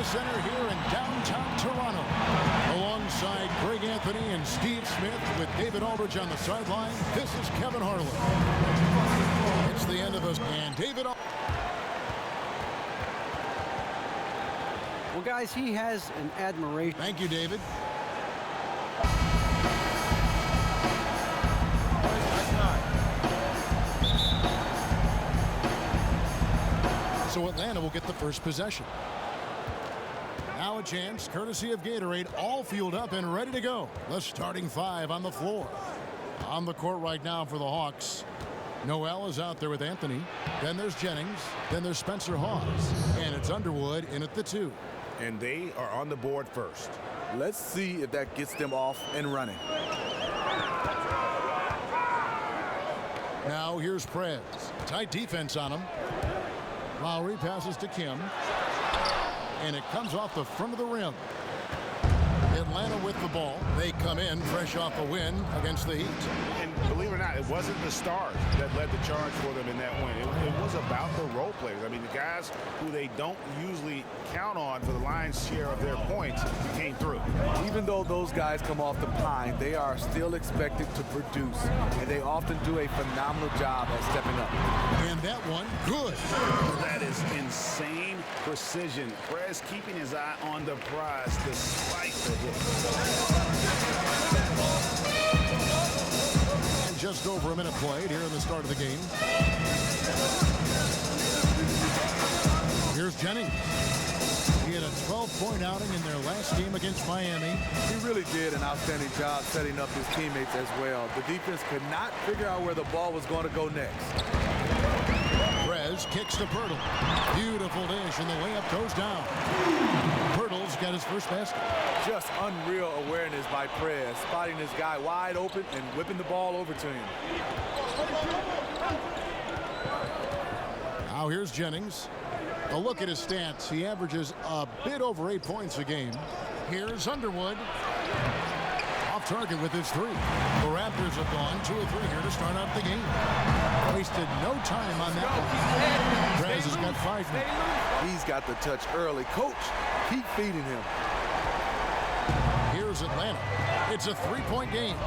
Center here in downtown Toronto. Alongside Greg Anthony and Steve Smith with David Aldridge on the sideline, this is Kevin Harlan. It's the end of us, and David Aldridge. Well, guys, he has an admiration. Thank you, David. So Atlanta will get the first possession. Now a chance, courtesy of Gatorade, all fueled up and ready to go. The starting five on the floor. On the court right now for the Hawks. Noel is out there with Anthony. Then there's Jennings. Then there's Spencer Hawes. And it's Underwood in at the 2. And they are on the board first. Let's see if that gets them off and running. Now here's Prez. Tight defense on him. Lowry passes to Kim. And it comes off the front of the rim. Atlanta with the ball. They come in fresh off a win against the Heat. And believe it or not, it wasn't the stars that led the charge for them in that win. It was about the role players. I mean, the guys who they don't usually count on for the lion's share of their points came through. Even though those guys come off the pine, they are still expected to produce. And they often do a phenomenal job at stepping up. And that one, good. That is insane precision. Prez keeping his eye on the prize despite the hit. And just over a minute played here in the start of the game. Here's Jennings. He had a 12-point outing in their last game against Miami. He really did an outstanding job setting up his teammates as well. The defense could not figure out where the ball was going to go next. Prez kicks to Pirtle. Beautiful dish, and the layup goes down. Pirtle's got his first basket. Just unreal awareness by Prez, spotting this guy wide open and whipping the ball over to him. Now here's Jennings. A look at his stats. He averages a bit over 8 points a game. Here's Underwood. Off target with his 3. The Raptors have gone 2 of 3 here to start out the game. Wasted no time on that one. Prez has got 5 now. He's got the touch early. Coach, keep feeding him. Here's Atlanta. It's a 3-point game.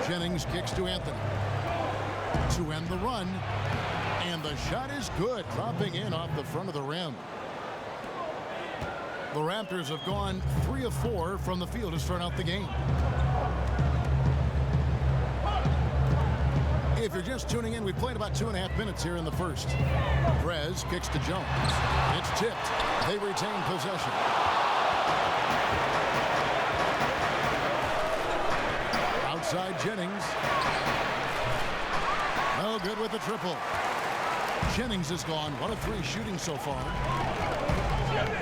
Jennings kicks to Anthony. To end the run. And the shot is good, dropping in off the front of the rim. The Raptors have gone 3 of 4 from the field to start out the game. If you're just tuning in, we played about 2.5 minutes here in the first. Prez kicks to Jones. It's tipped. They retain possession. Outside Jennings. No good with the triple. Jennings has gone 1 of 3 shooting so far.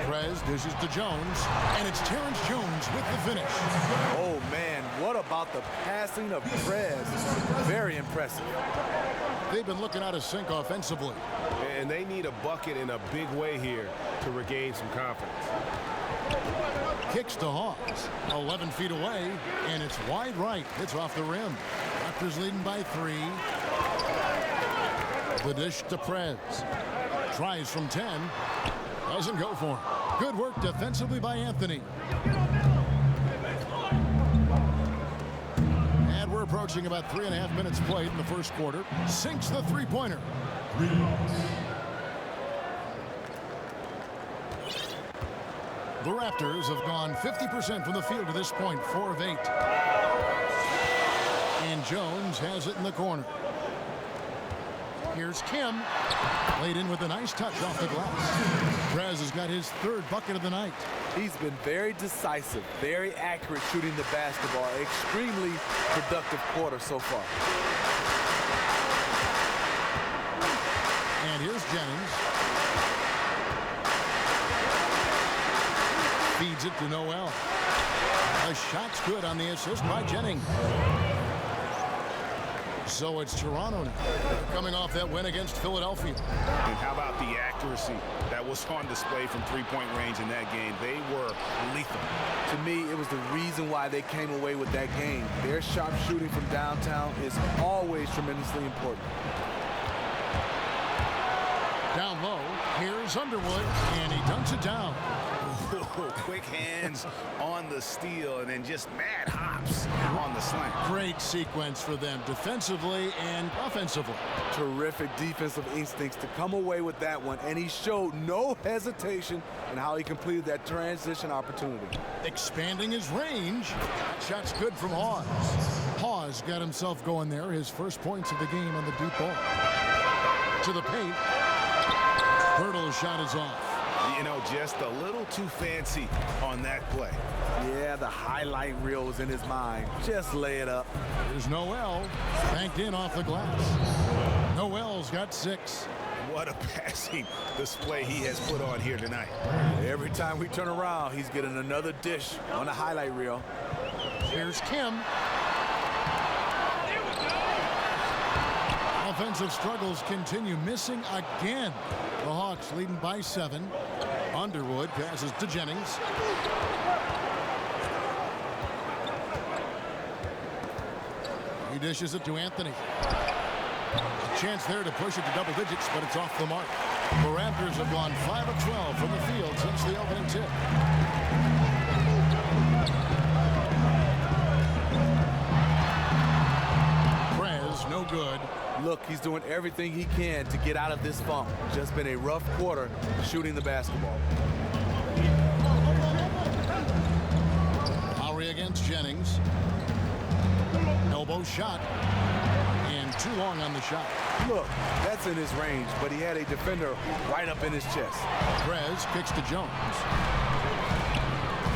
Prez dishes to Jones, and it's Terrence Jones with the finish. Oh, man, what about the passing of Prez? Very impressive. They've been looking out of sync offensively. And they need a bucket in a big way here to regain some confidence. Kicks to Hawes, 11 feet away, and it's wide right. It's off the rim. Raptors leading by 3. The dish to Prez. Tries from 10. Doesn't go for him. Good work defensively by Anthony. And we're approaching about 3.5 minutes played in the first quarter. Sinks the 3-pointer. The Raptors have gone 50% from the field to this point, 4 of 8. And Jones has it in the corner. Here's Kim. Laid in with a nice touch off the glass. Prez has got his 3rd bucket of the night. He's been very decisive, very accurate shooting the basketball. Extremely productive quarter so far. And here's Jennings. Feeds it to Noel. The shot's good on the assist by Jennings. So it's Toronto now, coming off that win against Philadelphia. And how about the accuracy that was on display from 3-point range in that game? They were lethal. To me, it was the reason why they came away with that game. Their sharp shooting from downtown is always tremendously important. Down low, here's Underwood, and he dunks it down. Quick hands on the steal, and then just mad hops on the slant. Great sequence for them defensively and offensively. Terrific defensive instincts to come away with that one, and he showed no hesitation in how he completed that transition opportunity. Expanding his range. That shot's good from Hawes. Hawes got himself going there. His first points of the game on the deep ball. To the paint. Hurdle's shot is off. You know, just a little too fancy on that play. Yeah, the highlight reel was in his mind. Just lay it up. There's Noel. Banked in off the glass. Noel's got 6. What a passing display he has put on here tonight. Every time we turn around, he's getting another dish on the highlight reel. Here's Kim. Offensive struggles continue, missing again. The Hawks leading by 7. Underwood passes to Jennings. He dishes it to Anthony. A chance there to push it to double digits, but it's off the mark. The Raptors have gone 5 of 12 from the field since the opening tip. Prez, no good. Look, he's doing everything he can to get out of this funk. Just been a rough quarter shooting the basketball. Lowry against Jennings. Elbow shot. And too long on the shot. Look, that's in his range, but he had a defender right up in his chest. Prez kicks to Jones.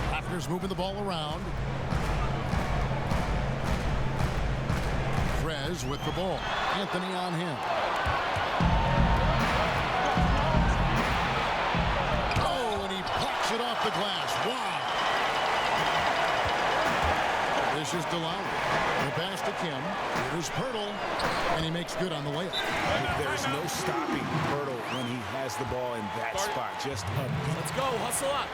Raptors moving the ball around. Prez with the ball. Anthony on him. Oh, and he pops it off the glass. Wow. This is DeLowry. The pass to Kim. Here's Pirtle, and he makes good on the layup. There's no stopping Pirtle when he has the ball in that spot. Just let's go, hustle up.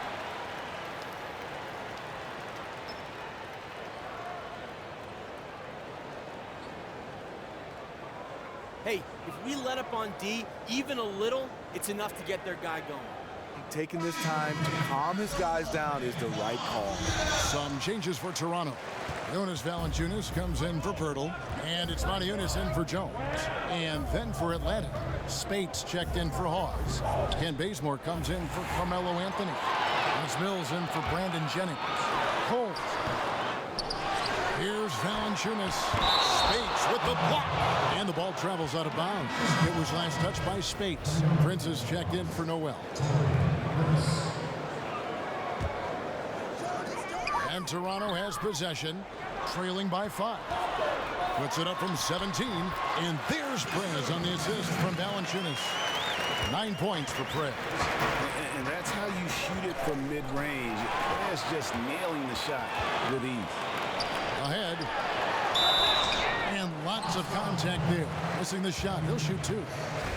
Hey, if we let up on D even a little, it's enough to get their guy going. Taking this time to calm his guys down is the right call. Some changes for Toronto. Jonas Valanciunas comes in for Pirtle, and it's Motiejunas in for Jones. And then for Atlanta, Spates checked in for Hawes. Ken Bazemore comes in for Carmelo Anthony. Wes Mills in for Brandon Jennings. Coles. Here's Valanciunas. Spates with the block. And the ball travels out of bounds. It was last touched by Spates. Prince is checked in for Noel. And Toronto has possession, trailing by 5. Puts it up from 17, and there's Prez on the assist from Valanciunas. 9 points for Prez. and that's how you shoot it from mid-range. Prez just nailing the shot with ease. Ahead. And lots of contact there. Missing the shot. He'll shoot 2.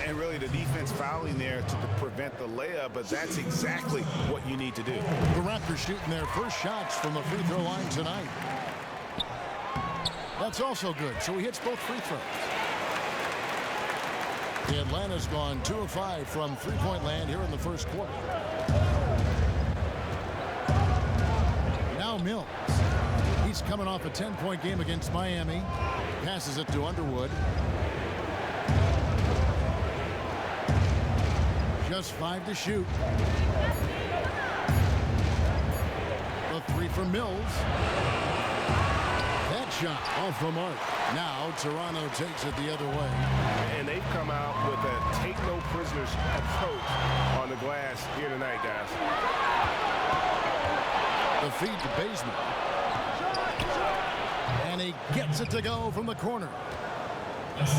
And really the defense fouling there to prevent the layup, but that's exactly what you need to do. The Raptors shooting their first shots from the free throw line tonight. That's also good, so he hits both free throws. Atlanta's gone 2 of 5 from three-point land here in the first quarter. Now Mills. He's coming off a 10-point game against Miami. Passes it to Underwood. Just 5 to shoot. The 3 from Mills. That shot off the mark. Now Toronto takes it the other way. And they've come out with a take no prisoners approach on the glass here tonight, guys. The feed to Bazemore. And he gets it to go from the corner.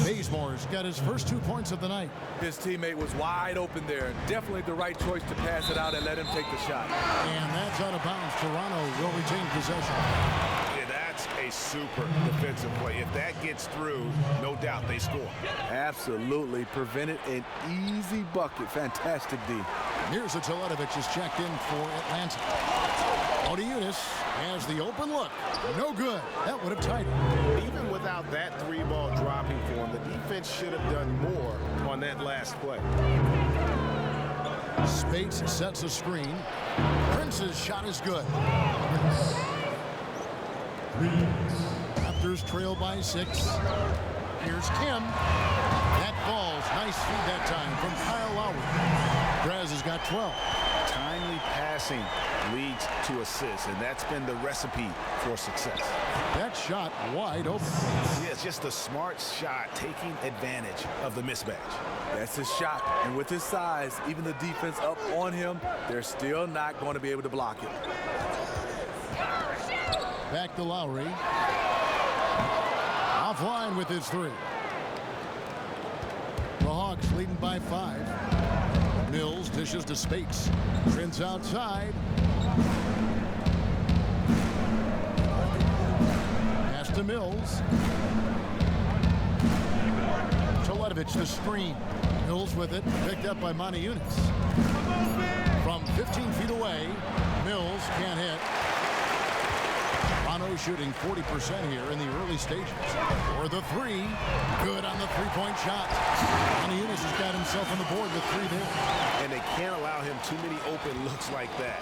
Bazemore's got his first 2 points of the night. His teammate was wide open there. Definitely the right choice to pass it out and let him take the shot. And that's out of bounds. Toronto will retain possession. Yeah, that's a super defensive play. If that gets through, no doubt they score. Absolutely. Prevented an easy bucket. Fantastic D. Here's Teletovic is checked in for Atlanta. Eunice has the open look. No good. That would have tied it. Even without that three ball dropping for him, the defense should have done more on that last play. Spates sets a screen. Prince's shot is good. Raptors trail by 6. Here's Kim. That falls. Nice feed that time from Kyle Lowry. Perez has got 12. Timely passing leads to assists, and that's been the recipe for success. That shot wide open. Yeah, it's just a smart shot, taking advantage of the mismatch. That's his shot, and with his size, even the defense up on him, they're still not going to be able to block it. Back to Lowry. Offline with his 3. The Hawks leading by 5. Mills dishes to Spates. Prince outside. Pass to Mills. Toledovich the screen. Mills with it. Picked up by Eunice. From 15 feet away, Mills can't hit. Bono shooting 40% here in the early stages. For the 3. Good on the three-point shot. Eunice has got himself on the board with 3 there. And they can't allow him too many open looks like that.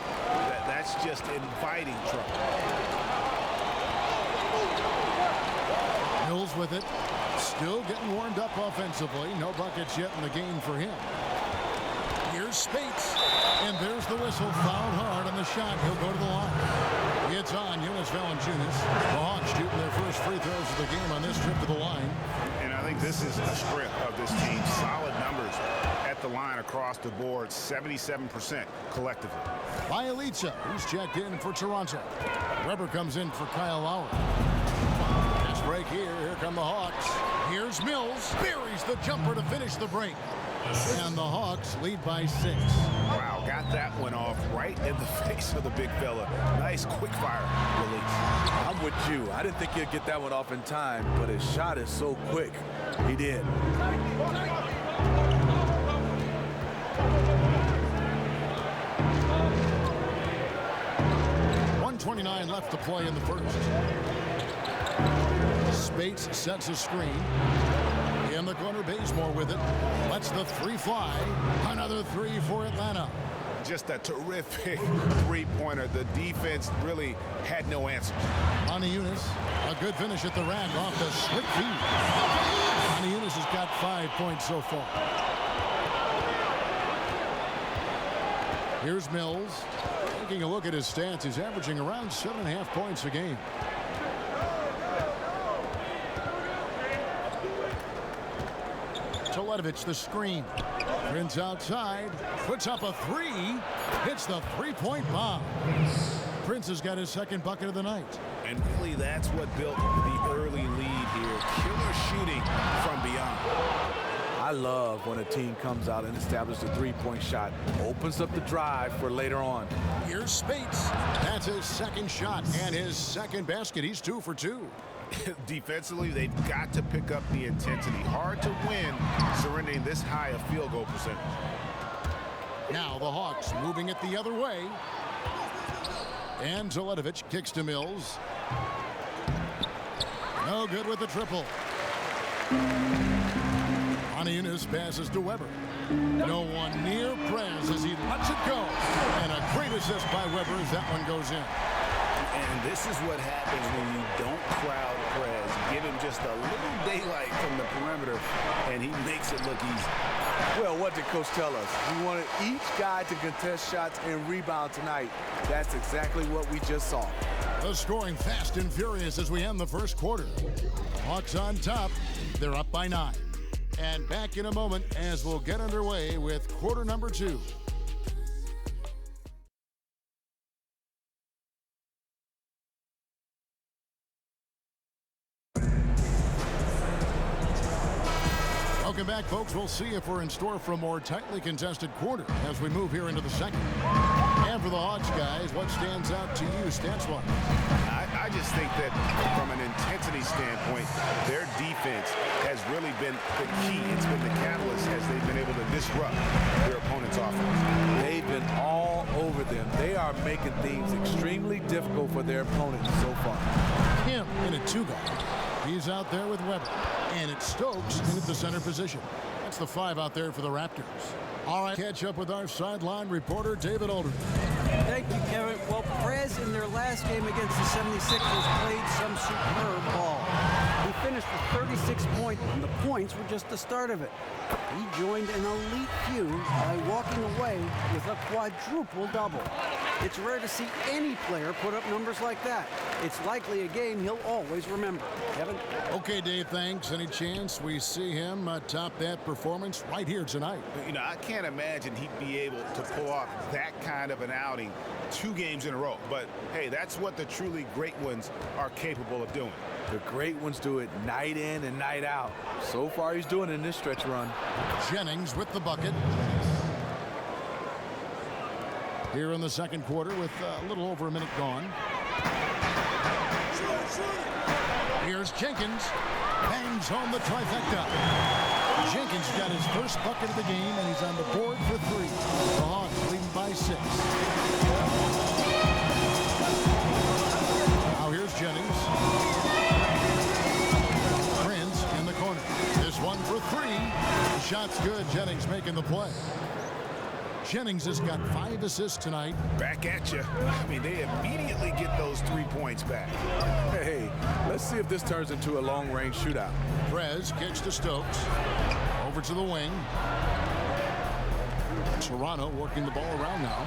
That's just inviting trouble. Mills with it. Still getting warmed up offensively. No buckets yet in the game for him. Here's Spates. And there's the whistle. Fouled hard on the shot. He'll go to the line. It's on Jonas Valanciunas. The Hawks shooting their first free throws of the game on this trip to the line. And I think this is a strength of this team. Solid numbers at the line across the board. 77% collectively. Bielitsa, who's checked in for Toronto. Weber comes in for Kyle Lowry. Fast break here. Here come the Hawks. Here's Mills. Buries the jumper to finish the break. And the Hawks lead by 6. Wow, got that one off right in the face of the big fella. Nice quick fire release. I'm with you. I didn't think he'd get that one off in time, but his shot is so quick. He did. 1:29 left to play in the first. Spates sets a screen. In the corner, Bazemore with it. Lets the 3 fly. Another 3 for Atlanta. Just a terrific three-pointer. The defense really had no answer. Eunice, a good finish at the rack off the slick feed. Eunice has got 5 points so far. Here's Mills. Taking a look at his stats, he's averaging around 7.5 points a game. Toledovich the screen. Prince outside. Puts up a 3. Hits the three-point bomb. Prince has got his second bucket of the night. And really, that's what built the early lead here. Killer shooting from beyond. I love when a team comes out and establishes a three-point shot. Opens up the drive for later on. Here's Spates. That's his second shot and his second basket. He's 2 for 2. Defensively, they've got to pick up the intensity. Hard to win surrendering this high a field goal percentage. Now the Hawks moving it the other way. And Toledovich kicks to Mills. No good with the triple. Eunice passes to Weber. No one near Prez as he lets it go. And a great assist by Weber as that one goes in. And this is what happens when you don't crowd Prez. Give him just a little daylight from the perimeter, and he makes it look easy. Well, what did Coach tell us? We wanted each guy to contest shots and rebound tonight. That's exactly what we just saw. The scoring fast and furious as we end the first quarter. Hawks on top. They're up by 9. And back in a moment as we'll get underway with quarter number 2. Welcome back, folks. We'll see if we're in store for a more tightly contested quarter as we move here into the second. And for the Hawks, guys, what stands out to you stats-wise? I just think that from an intensity standpoint, their defense has really been the key. It's been the catalyst as they've been able to disrupt their opponent's offense. They've been all over them. They are making things extremely difficult for their opponents so far. Him in a 2-guard. He's out there with Weber. And it's Stokes in at the center position. That's the 5 out there for the Raptors. All right, catch up with our sideline reporter, David Aldridge. Thank you, Kevin. Well, Perez in their last game against the 76ers played some superb ball. He finished with 36 points, and the points were just the start of it. He joined an elite few by walking away with a quadruple double. It's rare to see any player put up numbers like that. It's likely a game he'll always remember. Kevin? Okay, Dave, thanks. Any chance we see him top that performance right here tonight? You know, I can't imagine he'd be able to pull off that kind of an outing 2 games in a row. But, hey, that's what the truly great ones are capable of doing. The great ones do it night in and night out. So far, he's doing it in this stretch run. Jennings with the bucket. Here in the second quarter with a little over a minute gone. Here's Jenkins. Bangs home the trifecta. Jenkins got his first bucket of the game, and he's on the board for 3. The Hawks leading by 6. Now here's Jennings. Prince in the corner. This one for 3. The shot's good. Jennings making the play. Jennings has got 5 assists tonight. Back at you. I mean, they immediately get those 3 points back. Hey, let's see if this turns into a long-range shootout. Perez kicks to Stokes. Over to the wing. Toronto working the ball around now.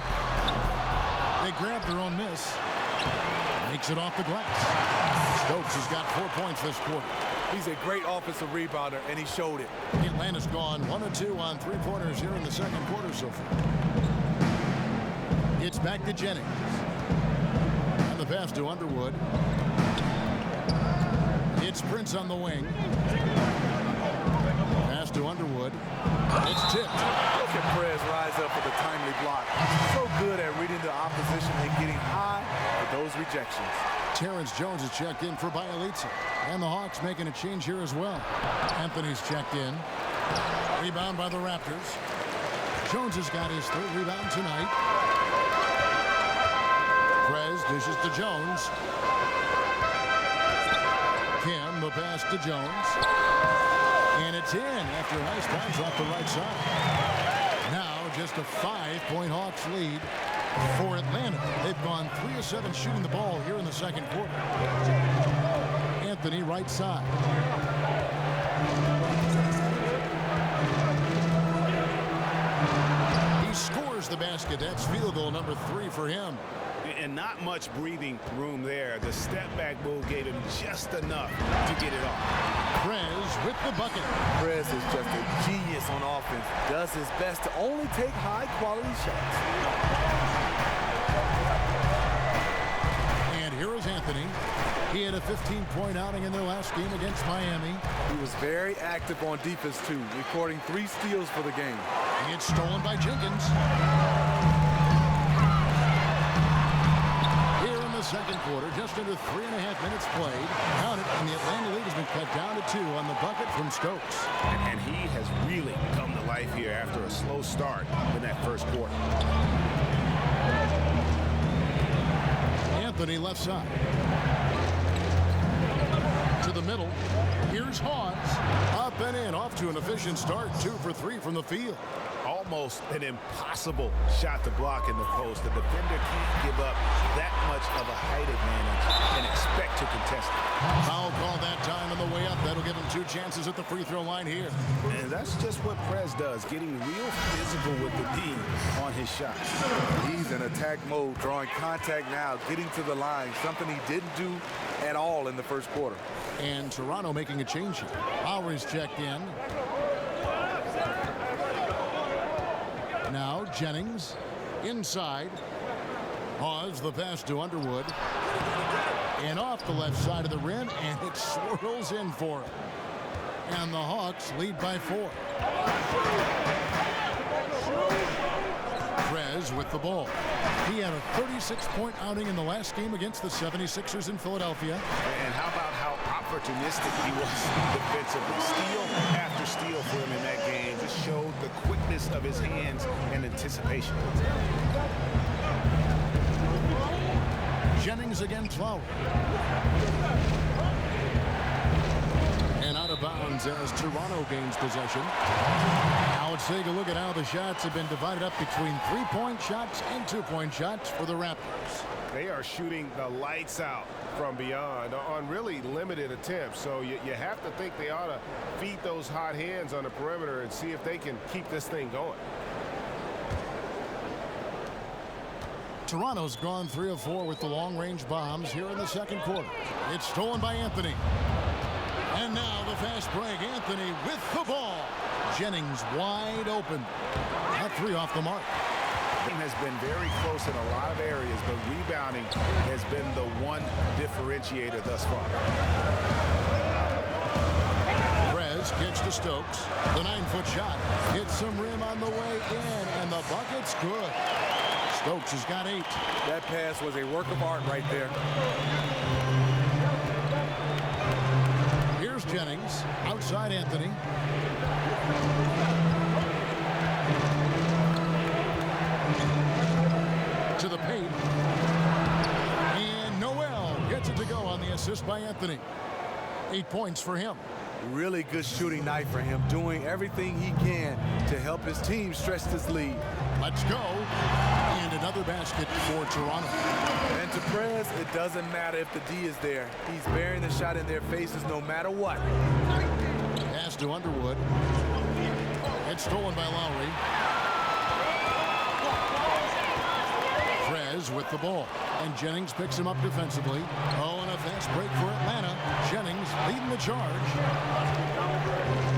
They grab their own miss. Makes it off the glass. Stokes has got 4 points this quarter. He's a great offensive rebounder, and he showed it. Atlanta's gone 1 of 2 on 3-pointers here in the second quarter so far. It's back to Jennings. And the pass to Underwood. It's Prince on the wing. Pass to Underwood. It's tipped. Look at Perez rise up for the timely block. So good at reading the opposition and getting high for those rejections. Terrence Jones is checked in for Bielitsa. And the Hawks making a change here as well. Anthony's checked in. Rebound by the Raptors. Jones has got his 3rd rebound tonight. Perez dishes to Jones. Kim, the pass to Jones. And it's in after a nice bounce off the right side. Now just a 5-point Hawks lead for Atlanta. They've gone 3 of 7 shooting the ball here in the second quarter. Anthony right side. He scores the basket. That's field goal number 3 for him. And not much breathing room there. The step-back move gave him just enough to get it off. Perez with the bucket. Perez is just a genius on offense. Does his best to only take high-quality shots. And here is Anthony. He had a 15-point outing in their last game against Miami. He was very active on defense, too, recording 3 steals for the game. It's stolen by Jenkins. Here in the second quarter, just under 3.5 minutes played. Count it, and the Atlanta lead has been cut down to 2 on the bucket from Stokes. And he has really come to life here after a slow start in that first quarter. Anthony left side. To the middle. Here's Hawes. Up and in. Off to an efficient start. 2 for 3 from the field. Almost an impossible shot to block in the post. The defender can't give up that much of a height advantage and expect to contest it. Foul call that time on the way up. That'll give him 2 chances at the free throw line here. And that's just what Perez does, getting real physical with the D on his shots. He's in attack mode, drawing contact now, getting to the line, something he didn't do at all in the first quarter. And Toronto making a change here. Lowry's checked in. Now Jennings inside. Hawes the pass to Underwood. And off the left side of the rim, and it swirls in for him. And the Hawks lead by 4. Perez with the ball. He had a 36-point outing in the last game against the 76ers in Philadelphia. And how about how opportunistic he was defensively? Steal after steal for him in that game. Just showed the quickness of his hands and anticipation. Jennings against Lowry. And out of bounds as Toronto gains possession. Now let's take a look at how the shots have been divided up between 3-point shots and 2-point shots for the Raptors. They are shooting the lights out from beyond on really limited attempts. So you have to think they ought to feed those hot hands on the perimeter and see if they can keep this thing going. Toronto's gone 3 of 4 with the long-range bombs here in the second quarter. It's stolen by Anthony. And now the fast break. Anthony with the ball. Jennings wide open. That 3 off the mark. Has been very close in a lot of areas, but rebounding has been the one differentiator thus far. Prez kicks to Stokes. The 9-foot shot hits some rim on the way in, and the bucket's good. Stokes has got 8. That pass was a work of art right there. Here's Jennings. Outside Anthony. To the paint. And Noel gets it to go on the assist by Anthony. 8 points for him. Really good shooting night for him, doing everything he can to help his team stretch this lead. Let's go. And another basket for Toronto. And to Prez, it doesn't matter if the D is there. He's burying the shot in their faces no matter what. Pass to Underwood. It's stolen by Lowry. Prez with the ball. And Jennings picks him up defensively. Oh, and a fast break for Atlanta. Jennings leading the charge.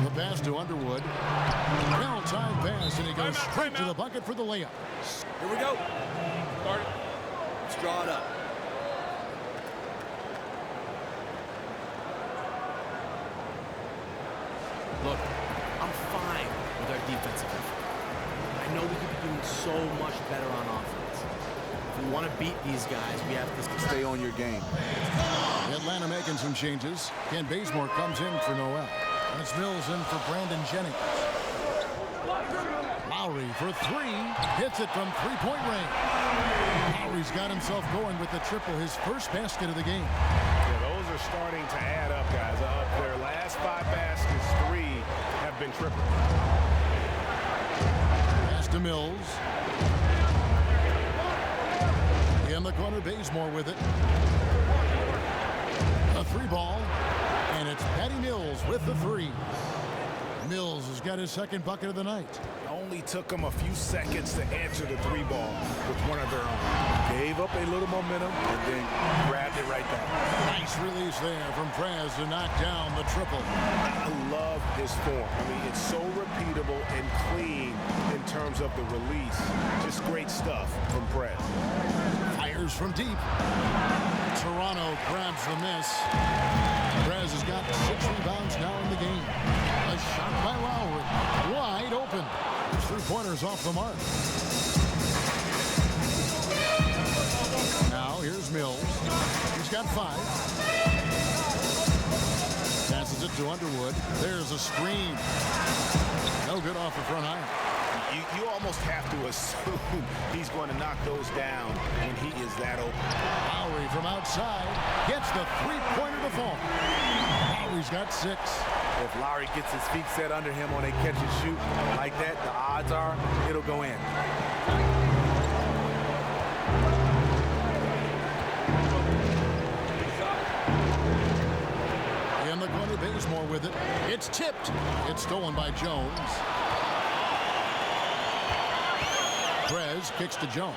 The pass to Underwood. Well-timed pass, and he goes straight to the bucket for the layup. Here we go. Start it. Let's draw it up. Look, I'm fine with our defensive effort. I know we could be doing so much better on offense. If we want to beat these guys, we have to Stay on your game. Atlanta making some changes. Ken Bazemore comes in for Noel. That's Mills in for Brandon Jennings. Lowry for 3. Hits it from 3-point range. Lowry's got himself going with the triple, his first basket of the game. Yeah, those are starting to add up, guys. Of their last 5 baskets, 3 have been triple. Pass to Mills. In the corner, Bazemore with it. A 3-ball, and it's Patty Mills with the 3. Mills has got his second bucket of the night. Only took them a few seconds to answer the 3-ball with one of their own. Gave up a little momentum and then grabbed it right back. Nice release there from Prez to knock down the triple. I love his form. I mean, it's so repeatable and clean in terms of the release. Just great stuff from Prez. Fires from deep. Toronto grabs the miss. Prez has got 6 rebounds now in the game. A shot by Lowry. Wide open. 3-pointers off the mark. Now here's Mills. He's got 5. Passes it to Underwood. There's a screen. No good off the front iron. You almost have to assume he's going to knock those down when he is that open. Lowry from outside gets the 3-pointer to fall. Lowry's got 6. If Lowry gets his feet set under him on a catch and shoot like that, the odds are it'll go in. In the corner, Bazemore with it. It's tipped. It's stolen by Jones. Prez kicks to Jones.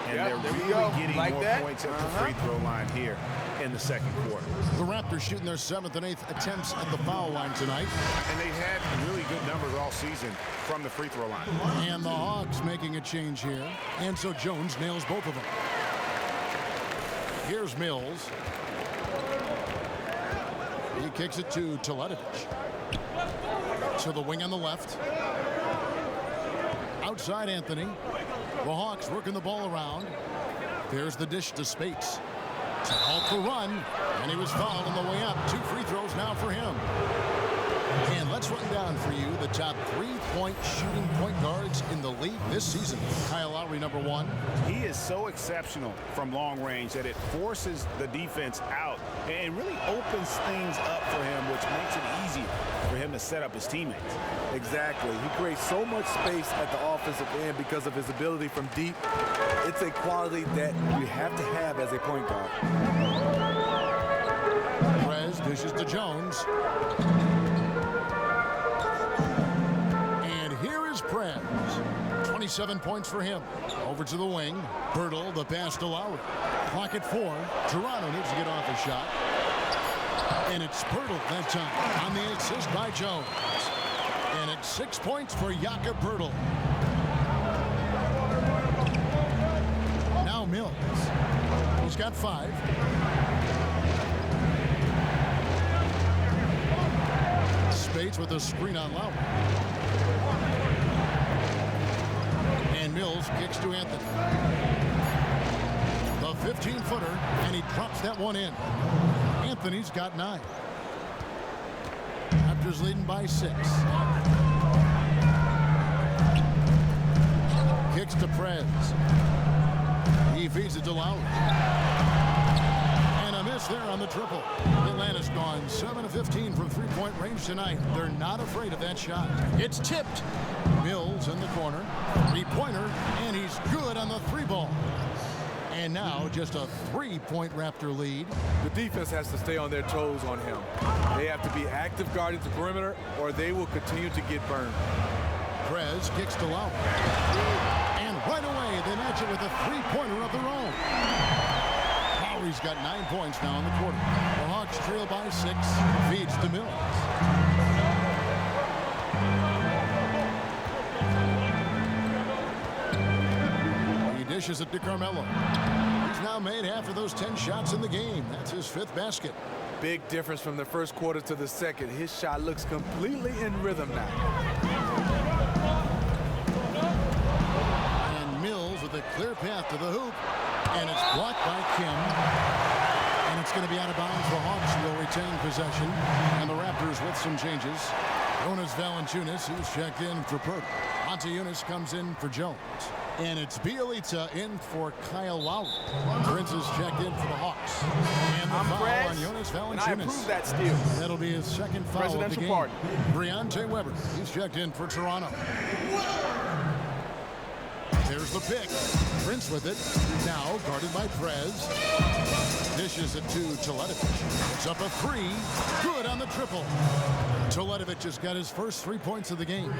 And Yep, they're there we really go. getting Like more that. points at the free throw line here in the second quarter. The Raptors shooting their 7th and 8th attempts at the foul line tonight. And they've had really good numbers all season from the free throw line. And the Hawks making a change here. And so Jones nails both of them. Here's Mills. He kicks it to Teletovic. To the wing on the left. Outside Anthony. The Hawks working the ball around. There's the dish to Spates. To halt the run. And he was fouled on the way up. 2 free throws now for him. And let's run down for you the top 3-point shooting point guards in the league this season. Kyle Lowry, number 1. He is so exceptional from long range that it forces the defense out and really opens things up for him, which makes it easier for him to set up his teammates. Exactly. He creates so much space at the offensive end because of his ability from deep. It's a quality that you have to have as a point guard. Prez dishes to Jones. And here is Prez. 27 points for him. Over to the wing. Bertle, the pass to Lowry. Clock at 4. Toronto needs to get off a shot. And it's Bertle that time on the assist by Jones. And it's 6 points for Jakob Bertle. Now Mills. He's got 5. Spades with a screen on Lowry. And Mills kicks to Anthony. The 15-footer, and he drops that one in. Anthony's got 9. Raptors leading by 6. Kicks to Prez. He feeds it to Lowry. And a miss there on the triple. Atlanta's gone 7 of 15 from three-point range tonight. They're not afraid of that shot. It's tipped. Mills in the corner. Three-pointer, and he's good on the 3-ball. And now just a 3-point Raptor lead. The defense has to stay on their toes on him. They have to be active guarding the perimeter, or they will continue to get burned. Prez kicks to Lowry. And right away, they match it with a 3-pointer of their own. Lowry's got 9 points now in the quarter. The Hawks trail by 6. Feeds to Mills. Dishes it to Carmelo. He's now made half of those 10 shots in the game. That's his 5th basket. Big difference from the first quarter to the second. His shot looks completely in rhythm now. And Mills with a clear path to the hoop. And it's blocked by Kim. And it's going to be out of bounds. The Hawks will retain possession. And the Raptors with some changes. Jonas Valanciunas, he's checked in for Purtle. Monte comes in for Jones. And it's Bielitsa in for Kyle Lowry. Prince is checked in for the Hawks. And the foul on Jonas Valanciunas. And I approve that steal. That'll be his second foul of the game. Pardon. Briante Weber, he's checked in for Toronto. There's the pick. Prince with it. Now guarded by Prez. Dishes it to Teletovic. It's up a 3. Good on the triple. Teletovic has got his first 3 points of the game.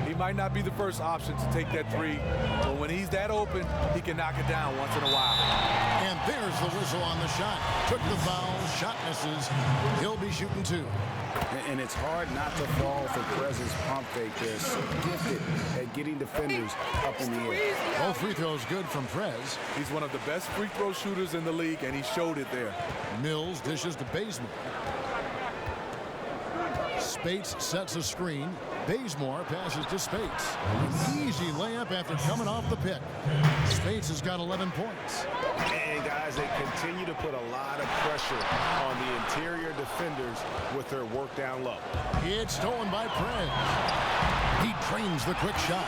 He might not be the first option to take that 3, but when he's that open, he can knock it down once in a while. And there's the whistle on the shot. Took the foul. Shot misses. He'll be shooting 2. And it's hard not to fall for Prez's pump fake. They're so gifted at getting defenders up in the air. Both free throws good from Prez. He's one of the best free throw shooters in the league, and he showed it there. Mills dishes to Bazemore. Spates sets a screen. Bazemore passes to Spates. An easy layup after coming off the pick. Spates has got 11 points. And guys, they continue to put a lot of pressure on the interior defenders with their work down low. It's stolen by Prez. He trains the quick shot.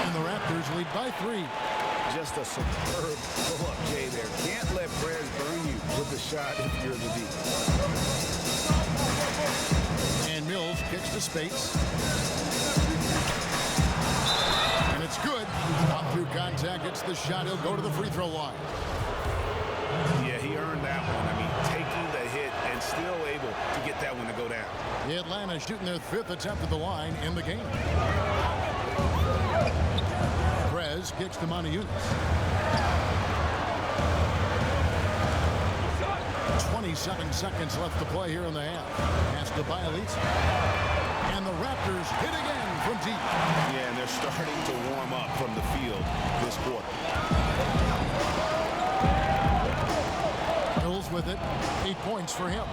And the Raptors lead by 3. Just a superb pull-up Jay there. Can't let Prez burn you with the shot if you're the deep. And Mills kicks to Spates. And it's good. Up through contact, gets the shot. He'll go to the free throw line. Yeah, he earned that one. I mean, taking the hit and still able to get that one to go down. Atlanta shooting their 5th attempt at the line in the game. Prez kicks to Monte. 27 seconds left to play here in the half. Pass to Bielitsa. And the Raptors hit again from deep. Yeah, and they're starting to warm up from the field this quarter. Mills with it. 8 points for him.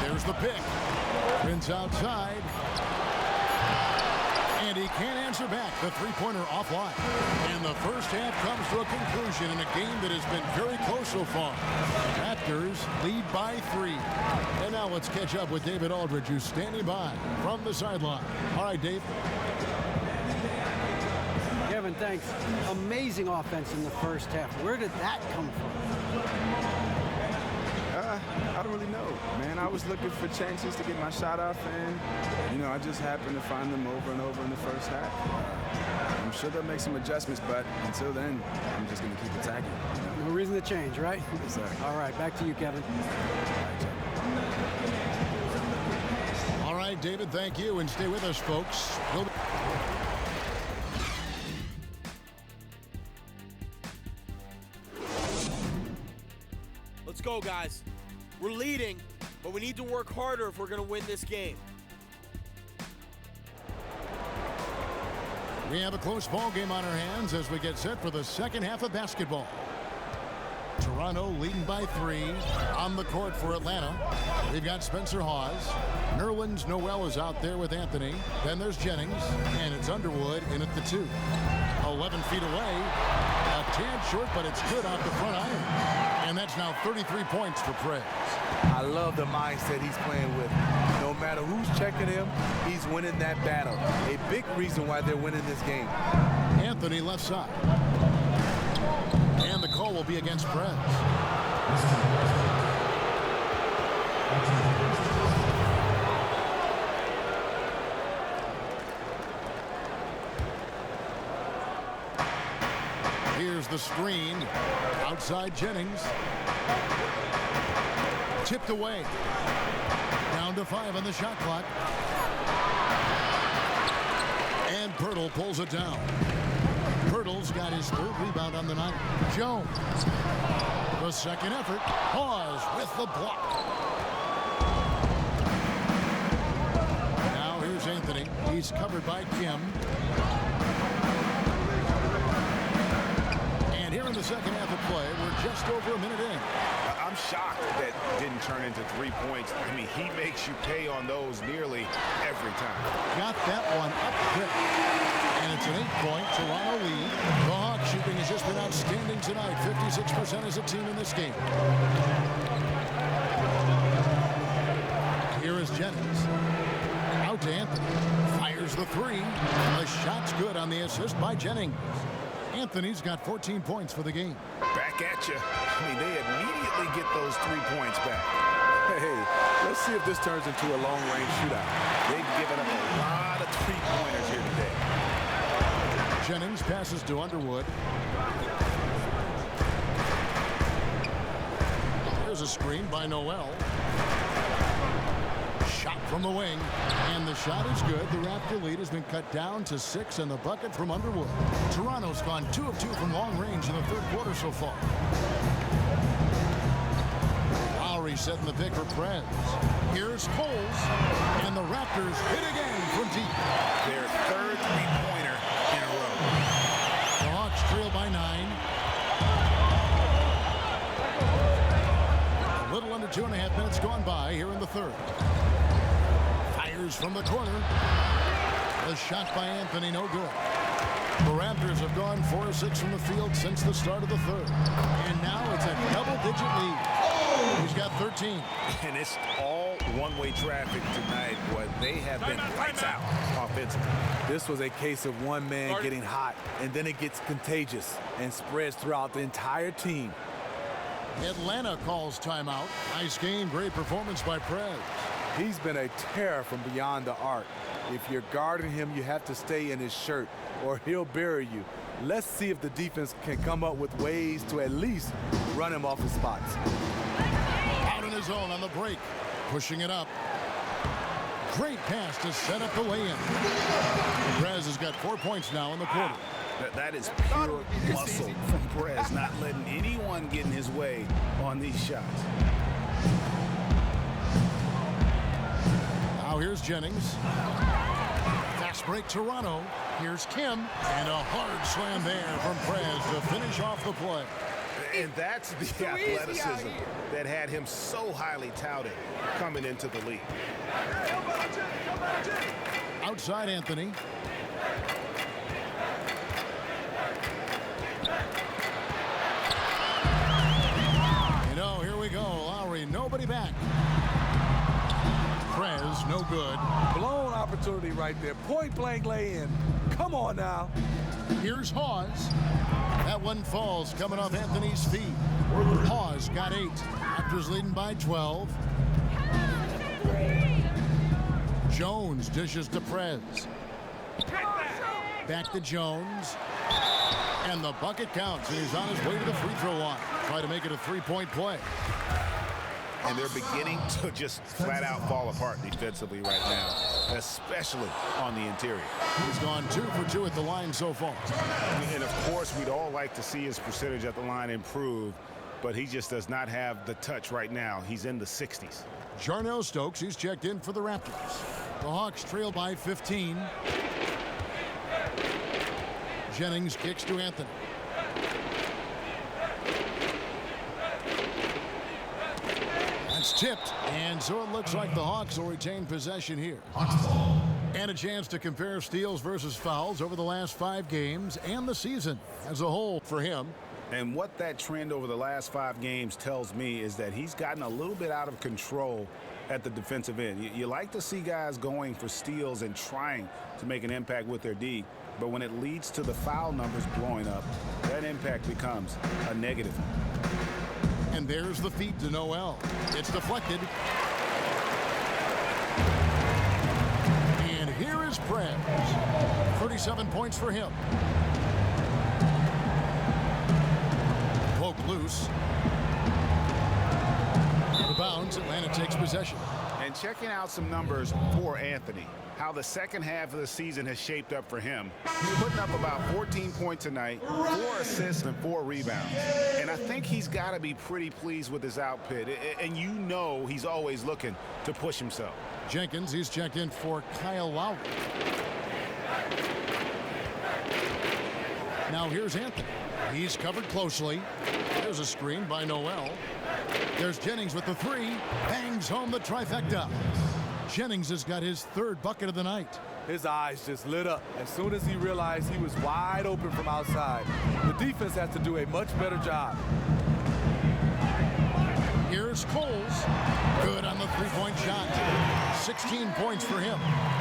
There's the pick. Prince outside. And he can't answer back. The three-pointer offline. And the first half comes to a conclusion in a game that has been very close so far. Raptors lead by 3. And now let's catch up with David Aldridge, who's standing by from the sideline. All right, Dave. Kevin, thanks. Amazing offense in the first half. Where did that come from? I don't really know, man. I was looking for chances to get my shot off, and, you know, I just happened to find them over and over in the first half. I'm sure they'll make some adjustments, but until then, I'm just going to keep attacking. You know? No reason to change, right? Yes, sir. All right, back to you, Kevin. All right, David, thank you, and stay with us, folks. Let's go, guys. We're leading, but we need to work harder if we're going to win this game. We have a close ball game on our hands as we get set for the second half of basketball. Toronto leading by 3 on the court for Atlanta. We've got Spencer Hawes. Nerlens Noel is out there with Anthony. Then there's Jennings, and it's Underwood in at the 2. 11 feet away. A tad short, but it's good off the front iron. And that's now 33 points for Prez. I love the mindset he's playing with. No matter who's checking him, he's winning that battle. A big reason why they're winning this game. Anthony left side. And the call will be against Prez. Here's the screen. Outside Jennings. Tipped away. Down to 5 on the shot clock. And Pirtle pulls it down. Pirtle's got his 3rd rebound on the night. Jones. The second effort. Hawes with the block. Now here's Anthony. He's covered by Kim. And here in the second half of play, we're just over a minute in. I'm shocked that didn't turn into 3 points. I mean, he makes you pay on those nearly every time. Got that one up quick. And it's an 8-point Toronto lead. The Hawks shooting has just been outstanding tonight. 56% as a team in this game. Here is Jennings. Out to Anthony. Fires the 3. The shot's good on the assist by Jennings. Anthony's got 14 points for the game. Back at you. I mean, they immediately get those 3 points back. Hey, let's see if this turns into a long-range shootout. They've given up a lot of 3-pointers here today. Jennings passes to Underwood. There's a screen by Noel. Shot from the wing, and the shot is good. The Raptor lead has been cut down to 6, and the bucket from Underwood. Toronto's gone 2 of 2 from long range in the 3rd quarter so far. Lowry setting the pick for Prez. Here's Coles, and the Raptors hit again from deep. Their 3rd 3-pointer in a row. The Hawks trail by 9. A little under 2.5 minutes gone by here in the 3rd. Fires from the corner. The shot by Anthony, no good. The Raptors have gone 4 of 6 from the field since the start of the 3rd. And now it's a double-digit lead. He's got 13. And it's all one-way traffic tonight. Boy, they have been lights out offensively. This was a case of one man getting hot, and then it gets contagious and spreads throughout the entire team. Atlanta calls timeout. Nice game, great performance by Prez. He's been a terror from beyond the arc. If you're guarding him, you have to stay in his shirt, or he'll bury you. Let's see if the defense can come up with ways to at least run him off his spots. Out in his own on the break. Pushing it up. Great pass to set up the lay-in. Prez has got 4 points now in the quarter. That is pure muscle from Perez, not letting anyone get in his way on these shots. Now here's Jennings. Fast break Toronto. Here's Kim. And a hard slam there from Prez to finish off the play. And that's the athleticism that had him so highly touted coming into the league. Outside Anthony. Here we go. Lowry, nobody back. Prez, no good. Blown opportunity right there. Point blank lay in. Come on now. Here's Hawes. That one falls coming off Anthony's feet. Hawes got 8. Raptors leading by 12. Jones dishes to Prez. Back to Jones. And the bucket counts. And he's on his way to the free throw line. Try to make it a 3-point play. And they're beginning to just flat out fall apart defensively right now, especially on the interior. He's gone 2 for 2 at the line so far. And of course, we'd all like to see his percentage at the line improve, but he just does not have the touch right now. He's in the 60s. Jarnell Stokes, he's checked in for the Raptors. The Hawks trail by 15. Jennings kicks to Anthony. That's tipped, and so it looks like the Hawks will retain possession here. And a chance to compare steals versus fouls over the last 5 games and the season as a whole for him. And what that trend over the last 5 games tells me is that he's gotten a little bit out of control at the defensive end. You like to see guys going for steals and trying to make an impact with their D, but when it leads to the foul numbers blowing up, that impact becomes a negative. And there's the feed to Noel. It's deflected. And here is Prez. 37 points for him. Poke loose. The bounce, Atlanta takes possession. And checking out some numbers for Anthony, how the second half of the season has shaped up for him. He's putting up about 14 points a night, 4 assists and 4 rebounds. And I think he's got to be pretty pleased with his output. And you know he's always looking to push himself. Jenkins, he's checked in for Kyle Lowry. Now here's Anthony. He's covered closely. There's a screen by Noel. There's Jennings with the 3. Bangs home the trifecta. Jennings has got his 3rd bucket of the night. His eyes just lit up as soon as he realized he was wide open from outside. The defense has to do a much better job. Here's Coles. Good on the 3-point shot. 16 points for him.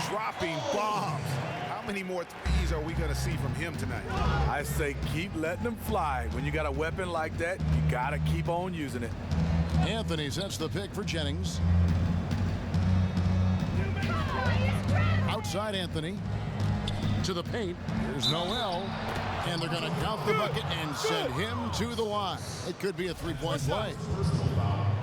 Dropping bombs. How many more threes are we going to see from him tonight? I say keep letting them fly. When you got a weapon like that, you got to keep on using it. Anthony sets the pick for Jennings. Outside Anthony. To the paint. Here's Noel. And they're going to count the bucket and send him to the line. It could be a 3-point play.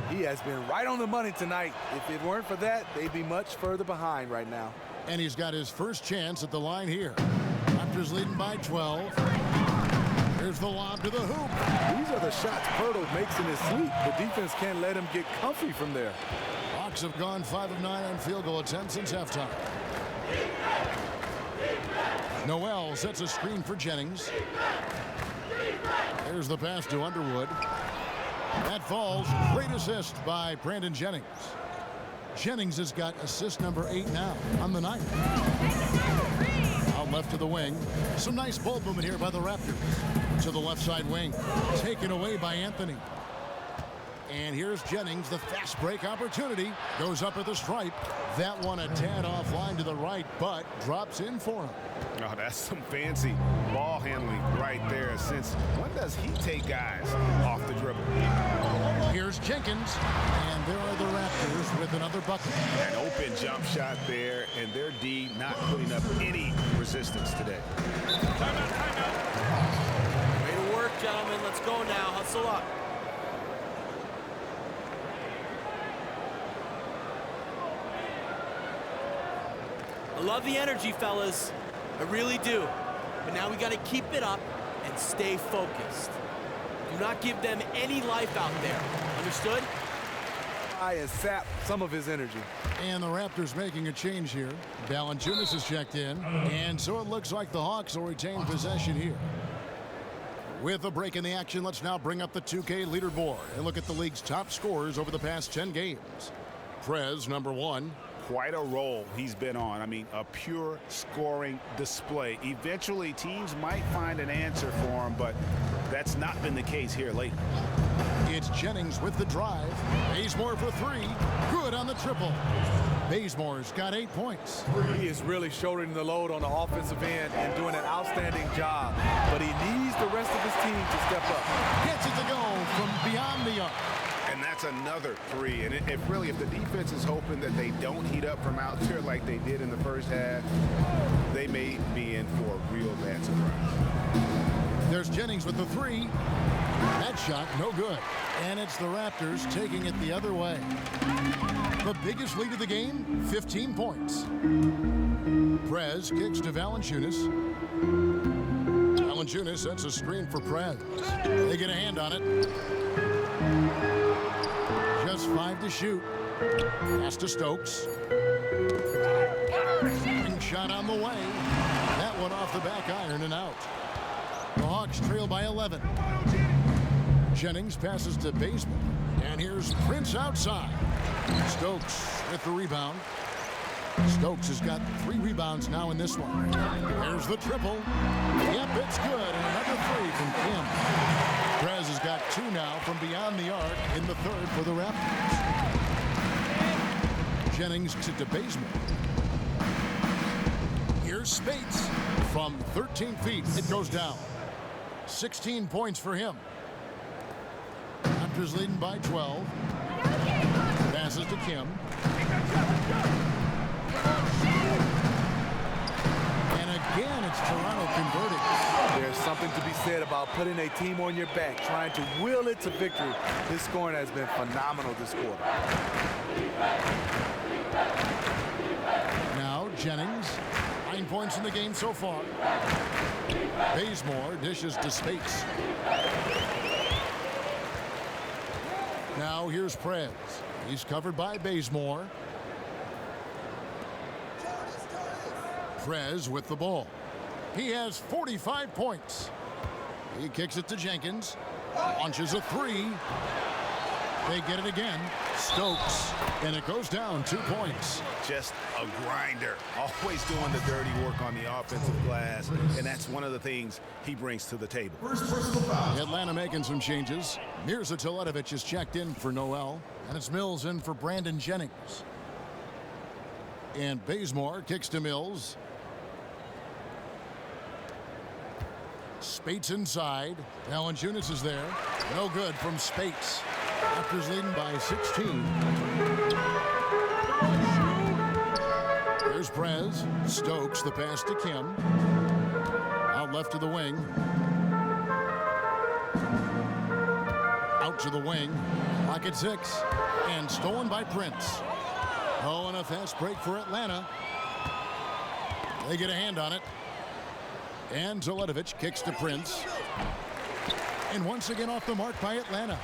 He has been right on the money tonight. If it weren't for that, they'd be much further behind right now. And he's got his first chance at the line here. Raptors leading by 12. Here's the lob to the hoop. These are the shots Pirtle makes in his sleep. The defense can't let him get comfy from there. Hawks have gone 5 of 9 on field goal attempts since halftime. Noel sets a screen for Jennings. There's the pass to Underwood. That falls. Great assist by Brandon Jennings. Jennings has got assist number 8 now on the night. Out left to the wing. Some nice ball movement here by the Raptors. To the left side wing. Taken away by Anthony. And here's Jennings, the fast break opportunity. Goes up at the stripe. That one a tad offline to the right, but drops in for him. Oh, that's some fancy ball handling right there. Since when does he take guys off the dribble? Here's Jenkins, and there are the Raptors with another bucket. An open jump shot there, and their D not putting up any resistance today. Way to work, gentlemen. Let's go now. Hustle up. I love the energy, fellas. I really do. But now we got to keep it up and stay focused. Do not give them any life out there. Understood? And sap some of his energy. And the Raptors making a change here. Valanciunas is checked in. And so it looks like the Hawks will retain possession here. With a break in the action, let's now bring up the 2K leaderboard and look at the league's top scorers over the past 10 games. Prez, number 1. quite a roll he's been on. I mean, a pure scoring display. Eventually, teams might find an answer for him, but that's not been the case here lately. It's Jennings with the drive. Bazemore for three. Good on the triple. Bazemore's got 8 points. He is really shouldering the load on the offensive end and doing an outstanding job. But he needs the rest of his team to step up. Gets it to go from beyond the arc. And that's another three. And if the defense is hoping that they don't heat up from out there like they did in the first half, they may be in for a real bad surprise. There's Jennings with the three. That shot, no good. And it's the Raptors taking it the other way. The biggest lead of the game, 15 points. Prez kicks to Valanciunas. Valanciunas sets a screen for Prez. They get a hand on it. Just 5 to shoot. Pass to Stokes. And shot on the way. That one off the back iron and out. The Hawks trail by 11. Jennings passes to Bazemore. And here's Prince outside. Stokes with the rebound. Stokes has got 3 rebounds now in this one. There's the triple. Yep, it's good. And another 3 from Kim. Prez has got 2 now from beyond the arc in the third for the Raptors. Jennings to Bazemore. Here's Spates from 13 feet. It goes down. 16 points for him. Raptors leading by 12. Passes to Kim. And again, it's Toronto converting. There's something to be said about putting a team on your back, trying to will it to victory. His scoring has been phenomenal this quarter. Now Jennings, 9 points in the game so far. Bazemore dishes to Spates. Now here's Prez. He's covered by Bazemore. Prez with the ball. He has 45 points. He kicks it to Jenkins. Launches a 3. They get it again. Stokes. And it goes down 2 points. Just a grinder. Always doing the dirty work on the offensive glass. And that's one of the things he brings to the table. Atlanta making some changes. Mirza Teletovic is checked in for Noel. And it's Mills in for Brandon Jennings. And Bazemore kicks to Mills. Spates inside. Valanciunas is there. No good from Spates. Raptors leading by 16. Here's Prez. Stokes, the pass to Kim. Out left to the wing. Out to the wing. Clock at 6. And stolen by Prince. Oh, and a fast break for Atlanta. They get a hand on it. And Teletovic kicks to Prince. And once again off the mark by Atlanta.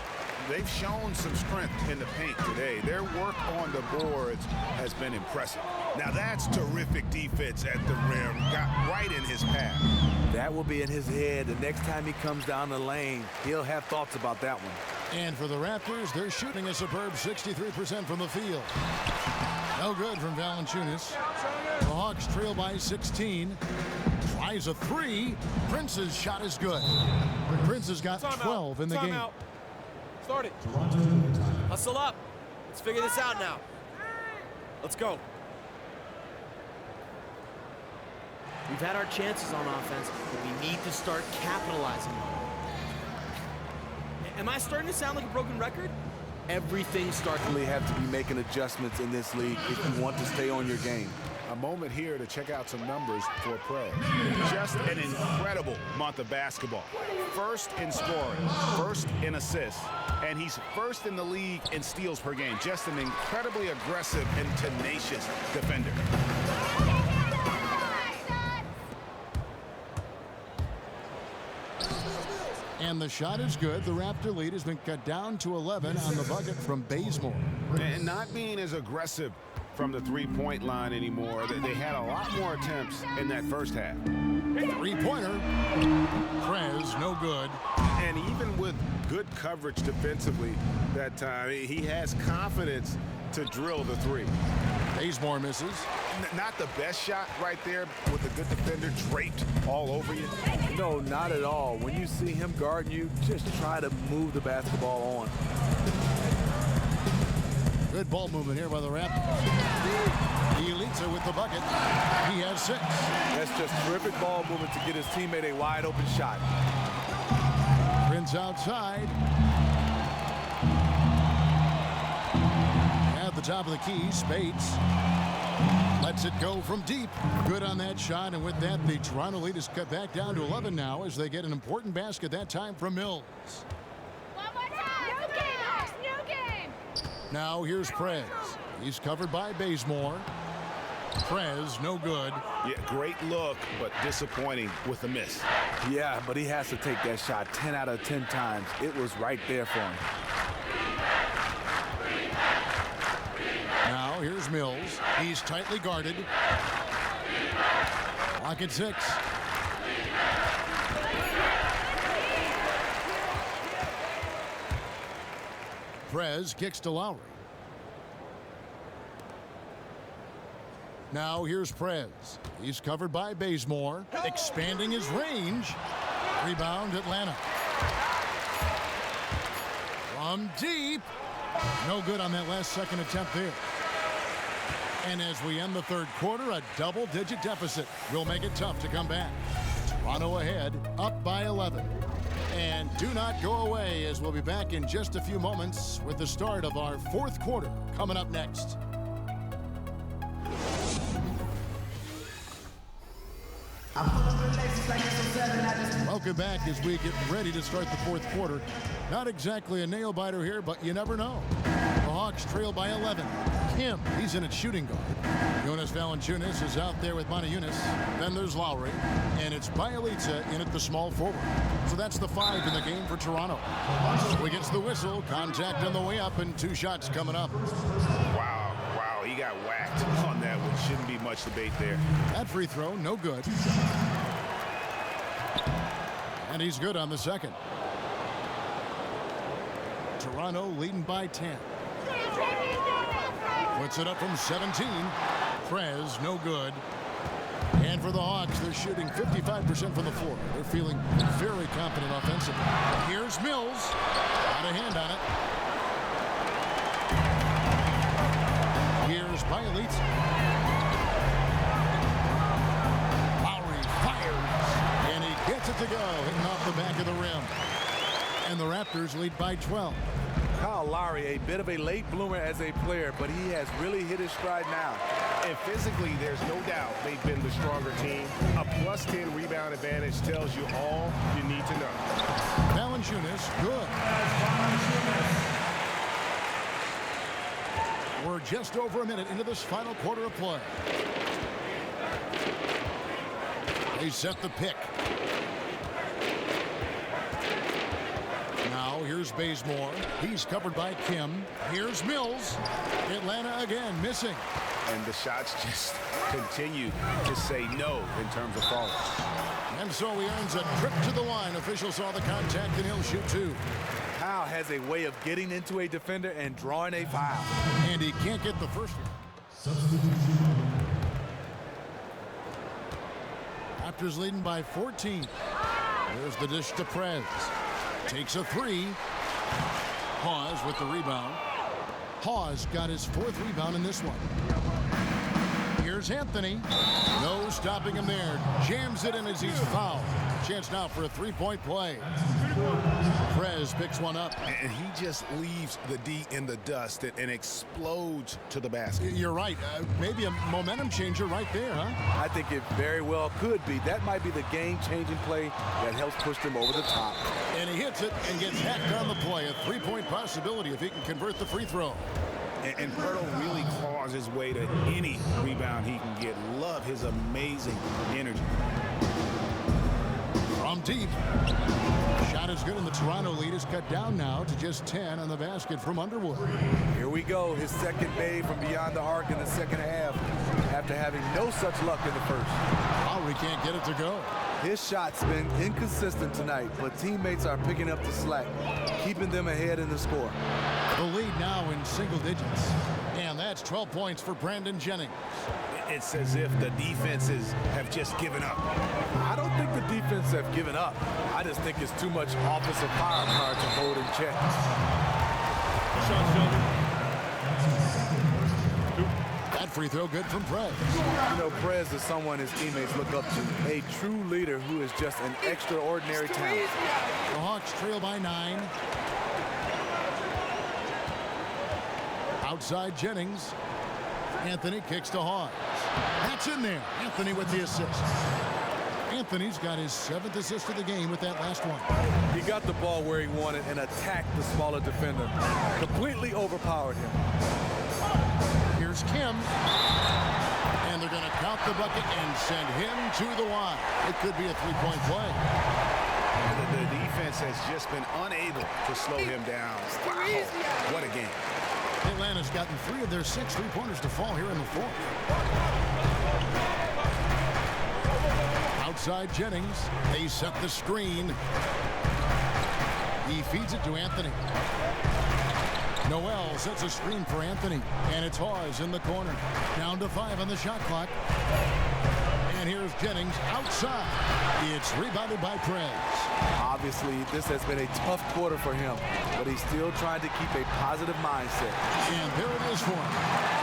They've shown some strength in the paint today. Their work on the boards has been impressive. Now that's terrific defense at the rim. Got right in his path. That will be in his head. The next time he comes down the lane, he'll have thoughts about that one. And for the Raptors, they're shooting a superb 63% from the field. No good from Valanciunas. The Hawks trail by 16. Tries a 3. Prince's shot is good. Prince has got 12 in the game. Start it. Hustle up. Let's figure this out now. Let's go. We've had our chances on offense, but we need to start capitalizing on them. Am I starting to sound like a broken record? Everything starts to You have to be making adjustments in this league if you want to stay on your game. A moment here to check out some numbers for Prez. Just an incredible month of basketball. First in scoring, first in assists, and he's first in the league in steals per game. Just an incredibly aggressive and tenacious defender. And the shot is good. The Raptor lead has been cut down to 11 on the bucket from Bazemore. And not being as aggressive from the three-point line anymore. They had a lot more attempts in that first half. Three-pointer. Prez, no good. And even with good coverage defensively that time, he has confidence to drill the 3. Bazemore misses. Not the best shot right there with a good defender draped all over you. No, not at all. When you see him guarding you, just try to move the basketball on. Good ball movement here by the Raptors. He leads it with the bucket. He has 6. That's just terrific ball movement to get his teammate a wide open shot. Prince outside. At the top of the key, Spades lets it go from deep. Good on that shot, and with that, the Toronto lead is cut back down to 11 now as they get an important basket that time from Mills. One more time. New game, Hawks. New game. Now here's Prez. He's covered by Bazemore. Prez, no good. Yeah, great look, but disappointing with a miss. Yeah, but he has to take that shot 10 out of 10 times. It was right there for him. Now here's Mills. He's tightly guarded. Clock at 6. Prez kicks to Lowry. Now here's Prez. He's covered by Bazemore, expanding his range. Rebound Atlanta. From deep. No good on that last second attempt there. And as we end the third quarter, a double-digit deficit will make it tough to come back. Toronto ahead, up by 11. And do not go away, as we'll be back in just a few moments with the start of our fourth quarter coming up next. Welcome back as we get ready to start the fourth quarter. Not exactly a nail-biter here, but you never know. The Hawks trail by 11. Kim, he's in at shooting guard. Jonas Valanciunas is out there with Moniunas. Then there's Lowry. And it's Bielitsa in at the small forward. So that's the 5 in the game for Toronto. So he gets the whistle. Contact on the way up and 2 shots coming up. Wow, he got whacked on that one. Shouldn't be much debate there. That free throw, no good. And he's good on the second. Toronto leading by 10. Puts it up from 17. Prez, no good. And for the Hawks, they're shooting 55% from the floor. They're feeling very confident offensively. Here's Mills. Got a hand on it. Here's Bielitsa. Lowry fires. And he gets it to go, hitting off the back of the rim. And the Raptors lead by 12. Kyle Lowry, a bit of a late bloomer as a player, but he has really hit his stride now. And physically, there's no doubt they've been the stronger team. A plus 10 rebound advantage tells you all you need to know. Valanciunas, good. We're just over a minute into this final quarter of play. They set the pick. Now here's Bazemore. He's covered by Kim. Here's Mills. Atlanta again missing. And the shots just continue to say no in terms of falling. And so he earns a trip to the line. Official saw the contact and he'll shoot 2. Kyle has a way of getting into a defender and drawing a foul. And he can't get the first one. Raptors leading by 14. There's the dish to Prez. Takes a 3. Hawes with the rebound. Hawes got his 4th rebound in this one. Here's Anthony. No stopping him there. Jams it in as he's fouled. Chance now for a 3-point play. Prez picks one up. And he just leaves the D in the dust and explodes to the basket. You're right. Maybe a momentum changer right there, huh? I think it very well could be. That might be the game-changing play that helps push them over the top. And he hits it and gets hacked on the play. A 3-point possibility if he can convert the free throw. And Pirtle really claws his way to any rebound he can get. Love his amazing energy. From deep. Shot is good, and the Toronto lead is cut down now to just 10 on the basket from Underwood. Here we go. His second made from beyond the arc in the second half after having no such luck in the first. Lowry can't get it to go. His shot's been inconsistent tonight, but teammates are picking up the slack, keeping them ahead in the score. The lead now in single digits. And that That's 12 points for Brandon Jennings. It's as if the defenses have just given up. I don't think the defense have given up. I just think it's too much offensive firepower to hold in check. That free throw good from Prez. You know, Prez is someone his teammates look up to. A true leader who is just an extraordinary talent. The Hawks trail by 9. Outside Jennings. Anthony kicks to Hawes. That's in there. Anthony with the assist. Anthony's got his 7th assist of the game with that last one. He got the ball where he wanted and attacked the smaller defender. Completely overpowered him. Here's Kim. And they're going to count the bucket and send him to the line. It could be a three-point play. The defense has just been unable to slow him down. Wow, what a game. Atlanta's gotten 3 of their 6 three-pointers to fall here in the 4th. Outside Jennings. They set the screen. He feeds it to Anthony. Noel sets a screen for Anthony. And it's Hawes in the corner. Down to 5 on the shot clock. And here's Jennings outside. It's rebounded by Prez. Obviously, this has been a tough quarter for him, but he's still trying to keep a positive mindset. And there it is for him.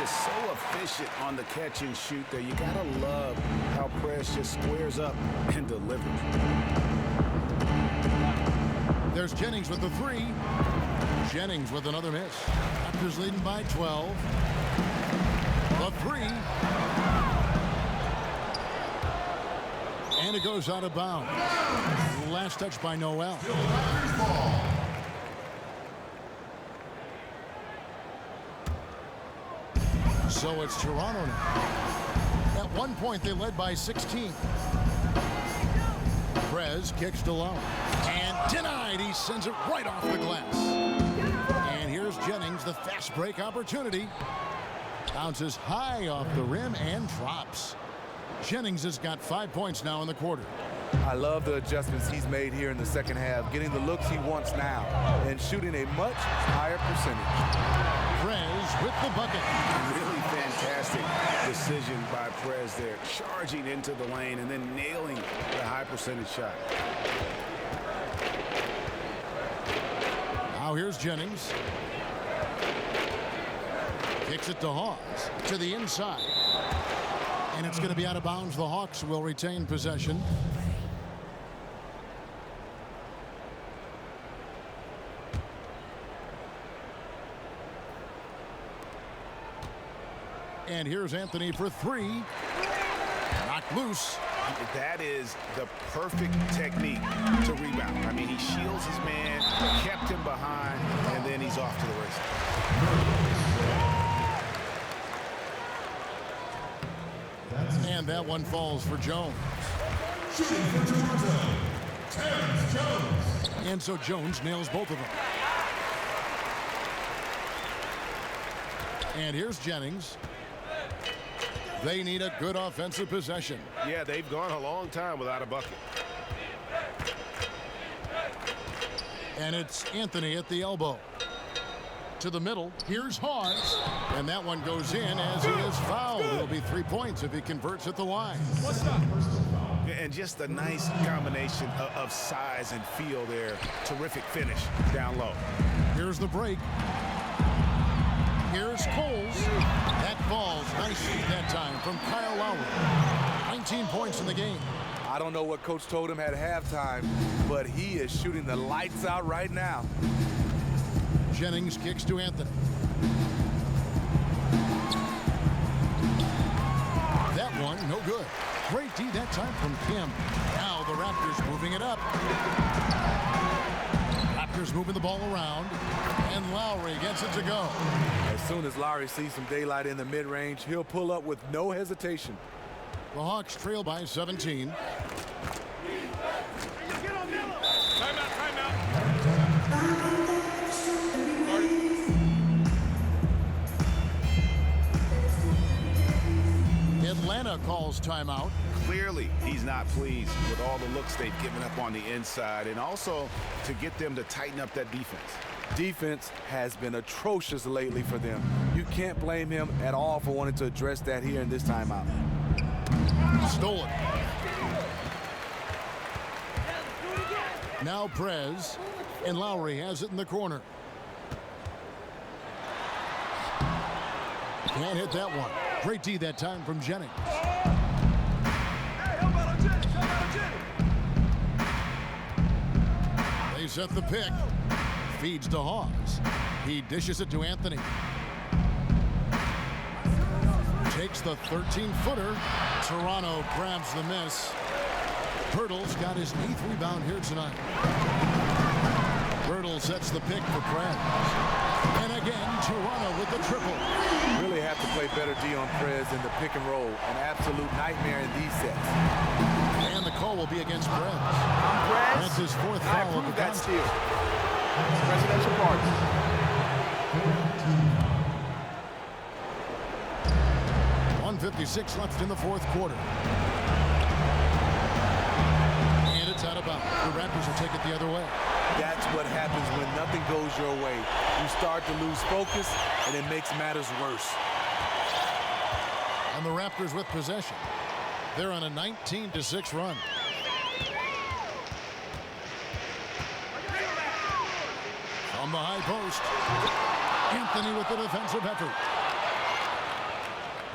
Just so efficient on the catch and shoot there. You gotta love how Prez just squares up and delivers. There's Jennings with the 3. Jennings with another miss. Raptors leading by 12. The 3. And it goes out of bounds. Last touch by Noel. So it's Toronto now. At one point, they led by 16. Prez kicks to Lowe. And denied. He sends it right off the glass. And here's Jennings, the fast break opportunity. Bounces high off the rim and drops. Jennings has got 5 points now in the quarter. I love the adjustments he's made here in the second half, getting the looks he wants now and shooting a much higher percentage. Prez with the bucket. Really fantastic decision by Prez there, charging into the lane and then nailing the high percentage shot. Now here's Jennings. Kicks it to Hawes to the inside. And it's going to be out of bounds. The Hawks will retain possession. And here's Anthony for 3. Knocked loose. That is the perfect technique to rebound. I mean, he shields his man, kept him behind, and then he's off to the races. And that one falls for Jones. And so Jones nails both of them. And here's Jennings. They need a good offensive possession. Yeah, they've gone a long time without a bucket. And it's Anthony at the elbow. To the middle. Here's Hawes. And that one goes in as he is fouled. It'll be 3 points if he converts at the line. What's up? And just a nice combination of size and feel there. Terrific finish down low. Here's the break. Here's Coles. That falls nicely that time from Kyle Lowry. 19 points in the game. I don't know what Coach told him at halftime, but he is shooting the lights out right now. Jennings kicks to Anthony. That one, no good. Great D that time from Kim. Now the Raptors moving it up. Raptors moving the ball around. And Lowry gets it to go. As soon as Lowry sees some daylight in the mid-range, he'll pull up with no hesitation. The Hawks trail by 17. Atlanta calls timeout. Clearly, he's not pleased with all the looks they've given up on the inside, and also to get them to tighten up that defense. Defense has been atrocious lately for them. You can't blame him at all for wanting to address that here in this timeout. Stolen. Now Prez, and Lowry has it in the corner. Can't hit that one. Great D that time from Jennings. They set the pick. Feeds to Hawes. He dishes it to Anthony. Takes the 13-footer. Toronto grabs the miss. Pirtle's got his 8th rebound here tonight. Pirtle sets the pick for Prez. And again, Toronto with the triple. Really have to play better D on Prez in the pick and roll. An absolute nightmare in these sets. And the call will be against Prez. Prez. That's his 4th I foul of the approve that contest. steal. Presidential pardon. .156 left in the 4th quarter. And it's out of bounds. The Raptors will take it the other way. That's what happens when nothing goes your way. You start to lose focus, and it makes matters worse. And the Raptors with possession. They're on a 19-6 run. From the high post, Anthony with the defensive effort.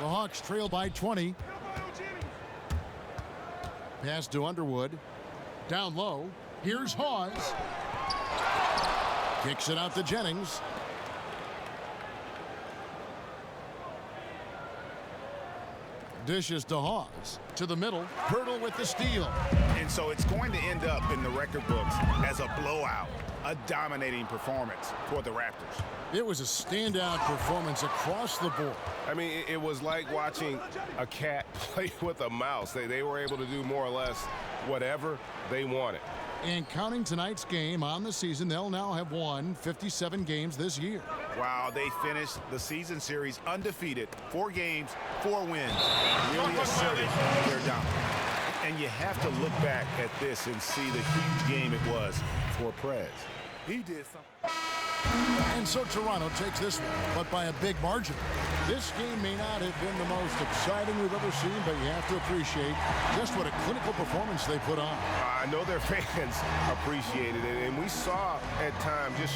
The Hawks trail by 20. Pass to Underwood. Down low. Here's Hawes. Kicks it out to Jennings. Dishes to Hawes. To the middle. Pirtle with the steal. And so it's going to end up in the record books as a blowout, a dominating performance for the Raptors. It was a standout performance across the board. I mean, it was like watching a cat play with a mouse. They were able to do more or less whatever they wanted. And counting tonight's game on the season, they'll now have won 57 games this year. Wow, they finished the season series undefeated. 4 games, 4 wins. Really asserted their dominance. And you have to look back at this and see the huge game it was for Prez. He did something. And so Toronto takes this one, but by a big margin. This game may not have been the most exciting we've ever seen, but you have to appreciate just what a clinical performance they put on. I know their fans appreciated it, and we saw at times just